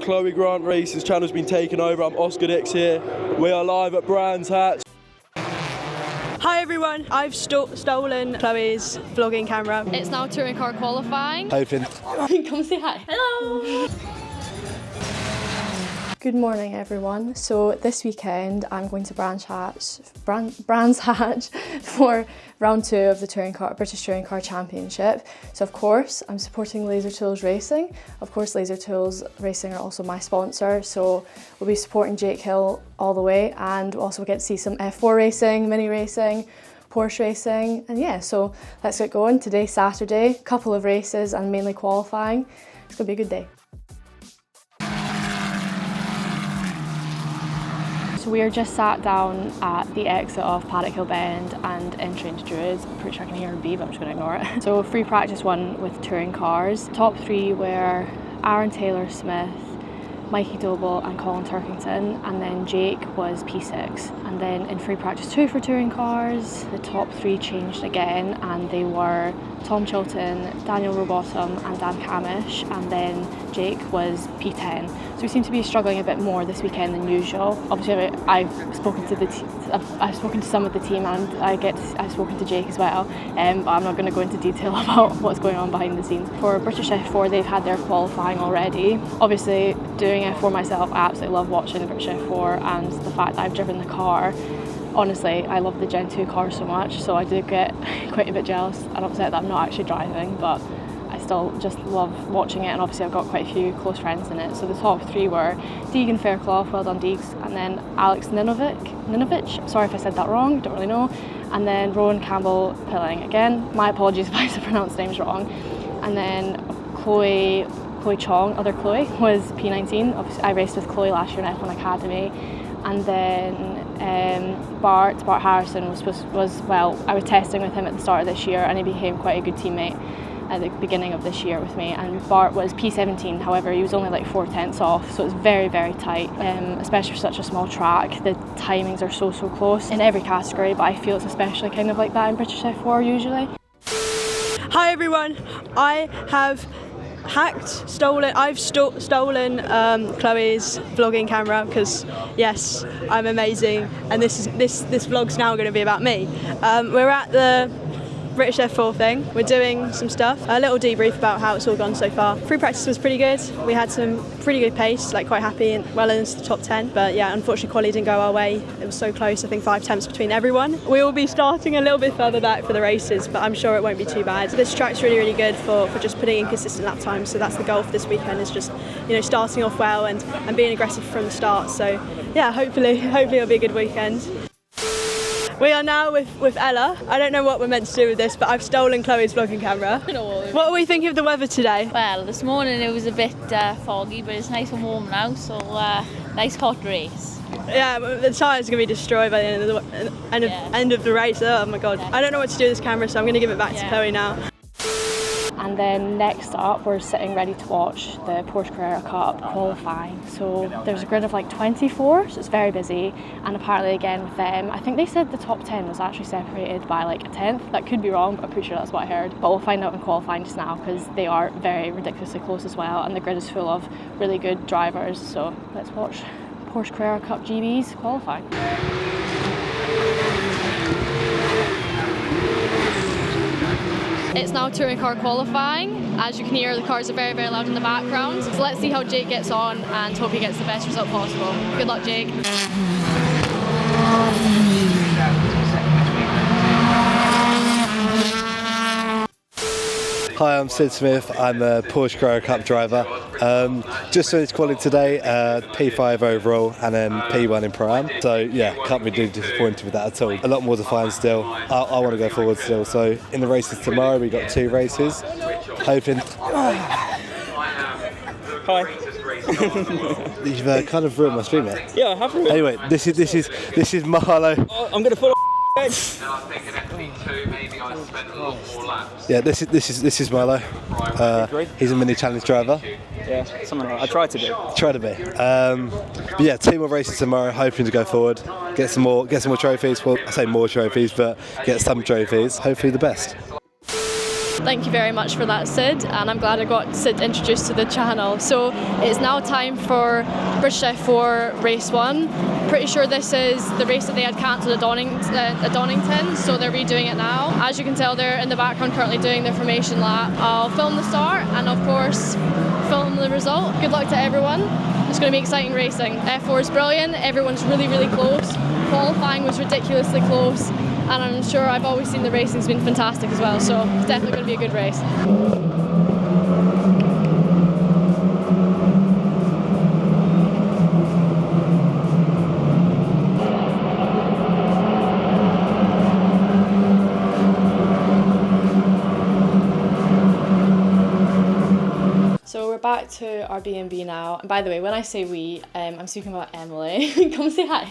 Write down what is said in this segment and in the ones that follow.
Chloe Grant Race's channel's been taken over. I'm Oskar Dix here. We are live at Brands Hatch. Hi everyone, I've stolen Chloe's vlogging camera. It's now touring car qualifying. Hoping. Come say hi. Hello! Good morning everyone. So this weekend I'm going to Brands Hatch for round 2 of the British Touring Car Championship. So of course I'm supporting Laser Tools Racing. Of course Laser Tools Racing are also my sponsor, so we'll be supporting Jake Hill all the way, and we'll also get to see some F4 racing, mini racing, Porsche racing, and yeah, so let's get going. Today's Saturday, a couple of races and mainly qualifying. It's gonna be a good day. So we are just sat down at the exit of Paddock Hill Bend and entering into Druids. I'm pretty sure I can hear a bee, but I'm just going to ignore it. So free practice 1 with touring cars. Top 3 were Aaron Taylor Smith, Mikey Doble and Colin Turkington, and then Jake was P6. And then in free practice 2 for touring cars, the top 3 changed again, and they were Tom Chilton, Daniel Rowbottom and Dan Camish, and then Jake was P10. So we seem to be struggling a bit more this weekend than usual. Obviously I've spoken to some of the team, and I've spoken to Jake as well, but I'm not going to go into detail about what's going on behind the scenes. For British F4 they've had their qualifying already. Obviously doing F4 myself, I absolutely love watching the British F4, and the fact that I've driven the car. Honestly, I love the Gen 2 car so much, so I do get quite a bit jealous and upset that I'm not actually driving, but I still just love watching it, and obviously I've got quite a few close friends in it. So the top 3 were Deegan Fairclough, well done Deeks, and then Alex Ninovich, sorry if I said that wrong, don't really know, and then Rowan Campbell Pilling. Again, my apologies if I pronounced names wrong. And then Chloe Chong, other Chloe, was P19. Obviously I raced with Chloe last year in F1 Academy. And then Bart Harrison I was testing with him at the start of this year, and he became quite a good teammate at the beginning of this year with me. And Bart was P17, however he was only like 4/10 off, so it's very, very tight, especially for such a small track. The timings are so close in every category, but I feel it's especially kind of like that in British F4 usually. Hi everyone, I've stolen Chloe's vlogging camera because yes, I'm amazing, and this vlog's now going to be about me. We're at the British F4 thing. We're doing some stuff. A little debrief about how it's all gone so far. Free practice was pretty good. We had some pretty good pace, like quite happy and well into the top 10. But yeah, unfortunately quali didn't go our way. It was so close, I think 5 temps between everyone. We will be starting a little bit further back for the races, but I'm sure it won't be too bad. This track's really good for just putting in consistent lap times. So that's the goal for this weekend, is just, you know, starting off well and being aggressive from the start. So yeah, hopefully it'll be a good weekend. We are now with Ella. I don't know what we're meant to do with this, but I've stolen Chloe's vlogging camera. What are we thinking of the weather today? Well, this morning it was a bit foggy, but it's nice and warm now, so nice hot race. Yeah, the tyres are going to be destroyed by the end of the race. Oh my god. I don't know what to do with this camera, so I'm going to give it back to Chloe now. And then next up, we're sitting ready to watch the Porsche Carrera Cup qualifying. So there's a grid of like 24, so it's very busy. And apparently again with them, I think they said the top 10 was actually separated by like a 10th. That could be wrong, but I'm pretty sure that's what I heard. But we'll find out in qualifying just now, because they are very ridiculously close as well. And the grid is full of really good drivers. So let's watch Porsche Carrera Cup GB's qualifying. It's now touring car qualifying. As you can hear, the cars are very, very loud in the background. So let's see how Jake gets on and hope he gets the best result possible. Good luck, Jake. Hi, I'm Sid Smith. I'm a Porsche Carrera Cup driver. Just finished quality today, P5 overall and then P1 in Pro-Am. So yeah, can't be too disappointed with that at all. A lot more to find still. I want to go forward still. So in the races tomorrow, we got 2 races. Hoping. Hi. You've kind of ruined my stream here. Yeah, I have ruined. Anyway, this is Marlo. Oh, I'm gonna follow. Yeah, this is Marlo. He's a mini challenge driver. Yeah, something like that. I tried to be. Try to be. But yeah, 2 more races tomorrow. Hoping to go forward, get some more trophies. Well, I say more trophies, but get some trophies. Hopefully the best. Thank you very much for that, Sid, and I'm glad I got Sid introduced to the channel. So it's now time for British F4 Race 1. Pretty sure this is the race that they had cancelled at Donington, so they're redoing it now. As you can tell, they're in the background currently doing their formation lap. I'll film the start and of course film the result. Good luck to everyone. It's going to be exciting racing. F4 is brilliant, everyone's really close. Qualifying was ridiculously close, and I'm sure I've always seen the racing's been fantastic as well, so it's definitely going to be a good race. So we're back to our B&B now, and by the way, when I say we, I'm speaking about Emily. Come say hi.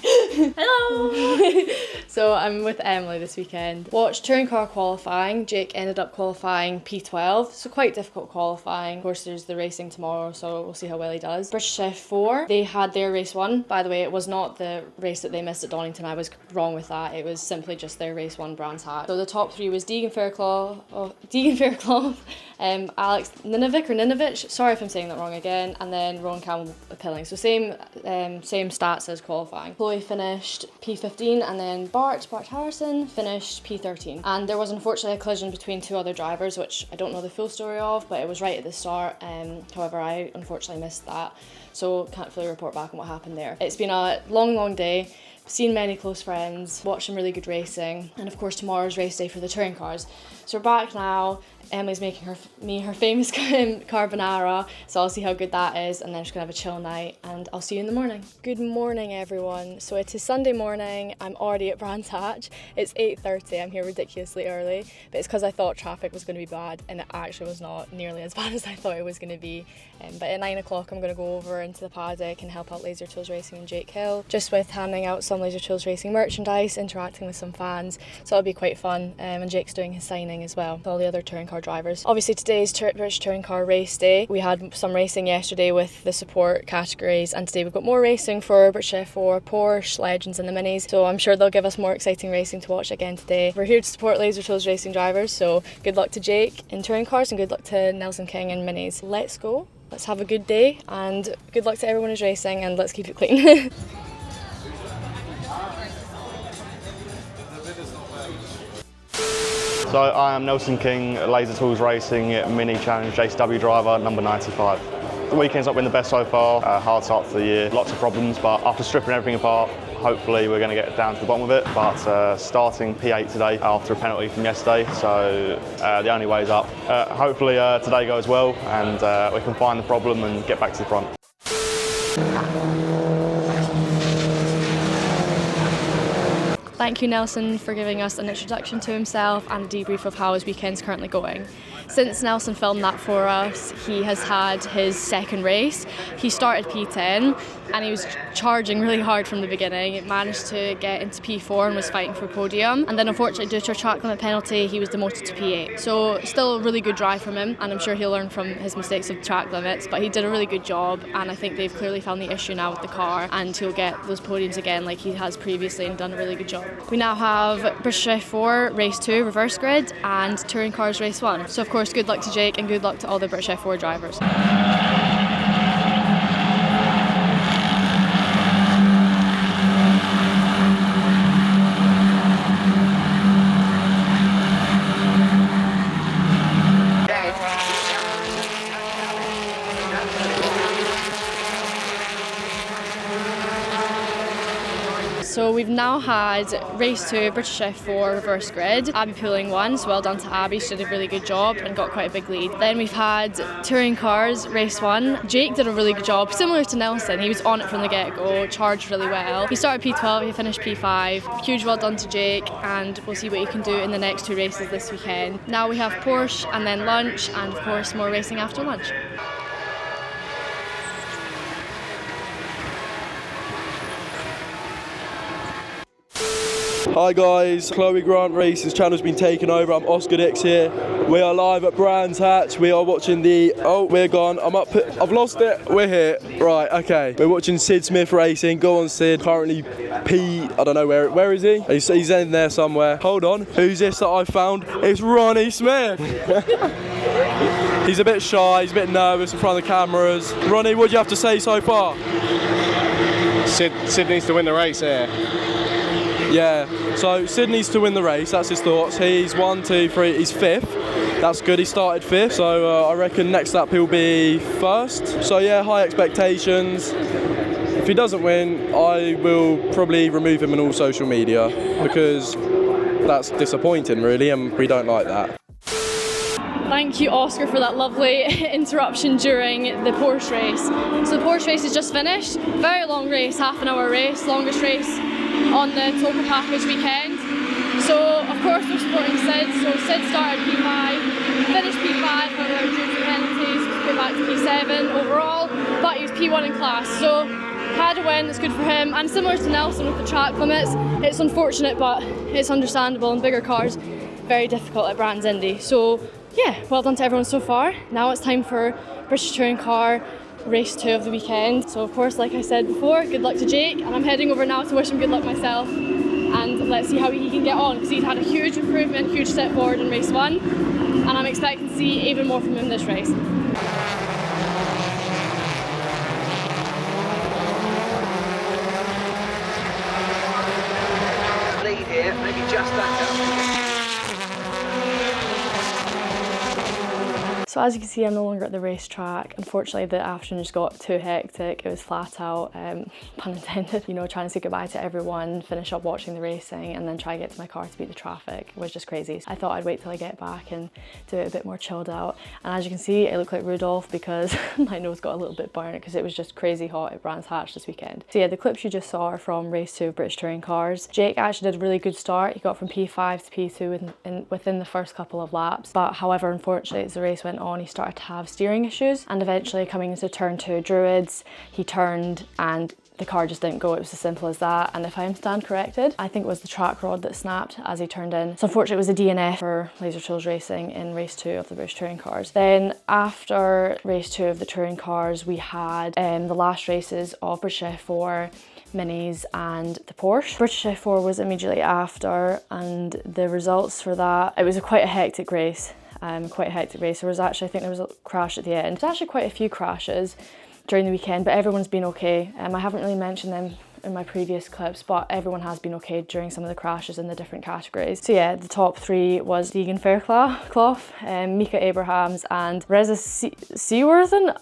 Hello! So I'm with Emily this weekend. Watched touring car qualifying. Jake ended up qualifying P12, so quite difficult qualifying. Of course there's the racing tomorrow, so we'll see how well he does. British F4, they had their race 1. By the way, it was not the race that they missed at Donington, I was wrong with that. It was simply just their race 1 Brands Hatch. So the top 3 was Deegan Fairclough, Alex Ninovich, sorry if I'm saying that wrong again, and then Rowan Campbell Pilling. So same stats as qualifying. Chloe finished P15, and then Bart Harrison finished P13. And there was unfortunately a collision between 2 other drivers, which I don't know the full story of, but it was right at the start. However, I unfortunately missed that, so can't fully report back on what happened there. It's been a long day. Seen many close friends, watched some really good racing, and of course tomorrow's race day for the touring cars. So we're back now. Emily's making her famous carbonara, so I'll see how good that is, and then just gonna have a chill night, and I'll see you in the morning. Good morning, everyone. So it is Sunday morning. I'm already at Brands Hatch. It's 8:30. I'm here ridiculously early, but it's because I thought traffic was going to be bad, and it actually was not nearly as bad as I thought it was going to be. But at 9 o'clock, I'm going to go over into the paddock and help out Laser Tools Racing and Jake Hill, just with handing out some Laser Tools Racing merchandise, interacting with some fans. So it'll be quite fun. And Jake's doing his signing as well with all the other touring car drivers. Obviously today's British Touring Car Race Day. We had some racing yesterday with the support categories, and today we've got more racing for British F4, Porsche, Legends and the Minis. So I'm sure they'll give us more exciting racing to watch again today. We're here to support Laser Tools Racing drivers, so good luck to Jake in touring cars and good luck to Nelson King in Minis. Let's go. Let's have a good day, and good luck to everyone who's racing, and let's keep it clean. So I am Nelson King, Laser Tools Racing Mini Challenge JCW driver, number 95. The weekend's not been the best so far, hard start to the year, lots of problems, but after stripping everything apart, hopefully we're going to get down to the bottom of it. But starting P8 today after a penalty from yesterday, so the only way is up. Hopefully today goes well, and we can find the problem and get back to the front. Thank you, Nelson, for giving us an introduction to himself and a debrief of how his weekend's currently going. Since Nelson filmed that for us, he has had his second race. He started P10 and he was charging really hard from the beginning. He managed to get into P4 and was fighting for podium. And then unfortunately, due to a track limit penalty, he was demoted to P8. So still a really good drive from him, and I'm sure he'll learn from his mistakes of track limits, but he did a really good job, and I think they've clearly found the issue now with the car, and he'll get those podiums again like he has previously and done a really good job. We now have British F4 Race 2 reverse grid and Touring Cars Race 1. So of course, good luck to Jake and good luck to all the British F4 drivers. So we've now had race 2, British F4 reverse grid. Abby pulling 1, so well done to Abby, she did a really good job and got quite a big lead. Then we've had touring cars, race 1. Jake did a really good job, similar to Nelson, he was on it from the get-go, charged really well. He started P12, he finished P5. Huge well done to Jake, and we'll see what he can do in the next 2 races this weekend. Now we have Porsche and then lunch, and of course more racing after lunch. Hi guys, Chloe Grant Race's channel's been taken over. I'm Oskar Dix here. We are live at Brands Hatch. We are watching the, oh, we're gone. I've lost it. We're here. Right, okay. We're watching Sid Smith racing. Go on, Sid. Currently I don't know where is he? He's in there somewhere. Hold on. Who's this that I found? It's Ronnie Smith. He's a bit shy, he's a bit nervous in front of the cameras. Ronnie, what do you have to say so far? Sid needs to win the race here. Yeah, so Sid needs to win the race, that's his thoughts. He's 1, 2, 3, he's 5th. That's good, he started 5th, so I reckon next up he'll be 1st. So yeah, high expectations. If he doesn't win, I will probably remove him on all social media because that's disappointing really, and we don't like that. Thank you, Oscar, for that lovely interruption during the Porsche race. So the Porsche race is just finished. Very long race, half-an-hour race, longest race on the Total Package weekend. So, of course, we're supporting Sid. So Sid started P5, finished P5, however, due to penalties, was put back to P7 overall, but he was P1 in class. So, had a win, it's good for him. And similar to Nelson with the track limits, it's unfortunate, but it's understandable. In bigger cars, very difficult at Brands Indy. So, yeah, well done to everyone so far. Now it's time for British Touring Car race 2 of the weekend. So of course, like I said before, good luck to Jake, and I'm heading over now to wish him good luck myself, and let's see how he can get on, because he's had a huge improvement, huge step forward in race 1, and I'm expecting to see even more from him this race. Lead here, maybe just under. So as you can see, I'm no longer at the racetrack. Unfortunately, the afternoon just got too hectic. It was flat out, pun intended. You know, trying to say goodbye to everyone, finish up watching the racing, and then try to get to my car to beat the traffic. It was just crazy. I thought I'd wait till I get back and do it a bit more chilled out. And as you can see, I look like Rudolph because my nose got a little bit burnt because it was just crazy hot at Brands Hatch this weekend. So yeah, the clips you just saw are from race 2 of British Touring Cars. Jake actually did a really good start. He got from P5 to P2 within the first couple of laps. But however, unfortunately, as the race went on, he started to have steering issues, and eventually coming into turn 2 Druids, he turned and the car just didn't go. It was as simple as that. And if I am stand corrected, I think it was the track rod that snapped as he turned in. So unfortunately it was a DNF for Laser Tools Racing in race 2 of the British Touring Cars. Then after race 2 of the Touring Cars, we had the last races of British F4, Minis and the Porsche. British F4 was immediately after, and the results for that, it was quite a hectic race. Quite a hectic race. There was actually, I think there was a crash at the end. There's actually quite a few crashes during the weekend, but everyone's been okay. I haven't really mentioned them in my previous clips, but everyone has been okay during some of the crashes in the different categories. So yeah, the top 3 was Deegan Fairclough, Mika Abrahams and Reza Seaworthen.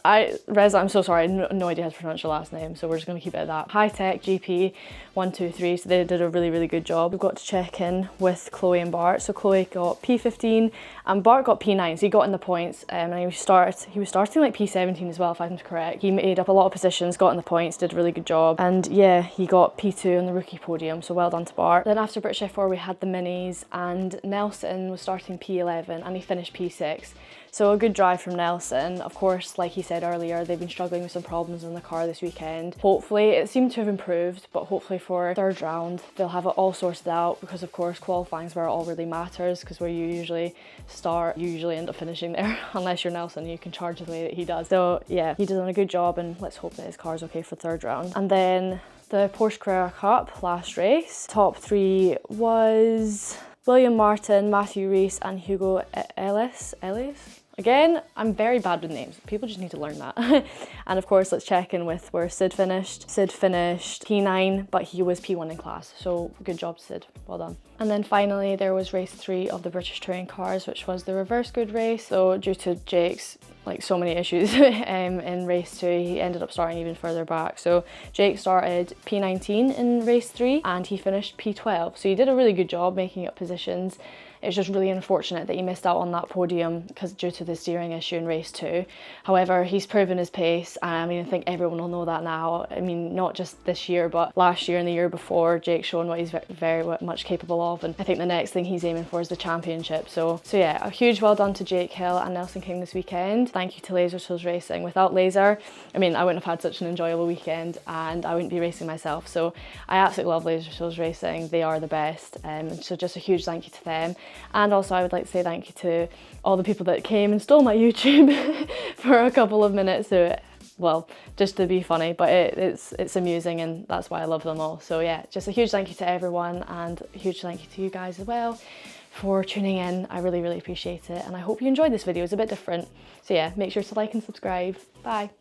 Reza, I'm so sorry, no idea how to pronounce your last name, so we're just going to keep it at that. High Tech GP 1, 2, 3, so they did a really, really good job. We've got to check in with Chloe and Bart. So Chloe got P15 and Bart got P9, so he got in the points, and he was starting like P17 as well, if I'm correct. He made up a lot of positions, got in the points, did a really good job, and yeah, he got P2 on the rookie podium, so well done to Bart. Then after British F4 we had the Minis, and Nelson was starting P11 and he finished P6. So a good drive from Nelson. Of course, like he said earlier, they've been struggling with some problems in the car this weekend. Hopefully, it seemed to have improved, but hopefully for 3rd round, they'll have it all sorted out, because of course qualifying's where it all really matters, because where you usually start, you usually end up finishing there. Unless you're Nelson, you can charge the way that he does. So yeah, he did a good job, and let's hope that his car's okay for 3rd round. And then the Porsche Carrera Cup last race. Top 3 was William Martin, Matthew Rees and Hugo Ellis. Again, I'm very bad with names. People just need to learn that. And of course, let's check in with where Sid finished. Sid finished P9, but he was P1 in class. So good job, Sid. Well done. And then finally, there was race 3 of the British Touring Cars, which was the reverse grid race. So due to Jake's so many issues in race 2, he ended up starting even further back. So Jake started P19 in race 3 and he finished P12. So he did a really good job making up positions. It's just really unfortunate that he missed out on that podium because due to the steering issue in race 2. However, he's proven his pace, and I mean, I think everyone will know that now. I mean, not just this year, but last year and the year before, Jake's shown what he's very much capable of, and I think the next thing he's aiming for is the championship. So yeah, a huge well done to Jake Hill and Nelson King this weekend. Thank you to Laser Tools Racing. Without Laser, I mean, I wouldn't have had such an enjoyable weekend, and I wouldn't be racing myself. So I absolutely love Laser Tools Racing. They are the best. So just a huge thank you to them. And also I would like to say thank you to all the people that came and stole my YouTube for a couple of minutes. So, well, just to be funny, but it's amusing, and that's why I love them all. So yeah, just a huge thank you to everyone, and a huge thank you to you guys as well for tuning in. I really appreciate it, and I hope you enjoyed this video. It's a bit different. So yeah, make sure to like and subscribe. Bye.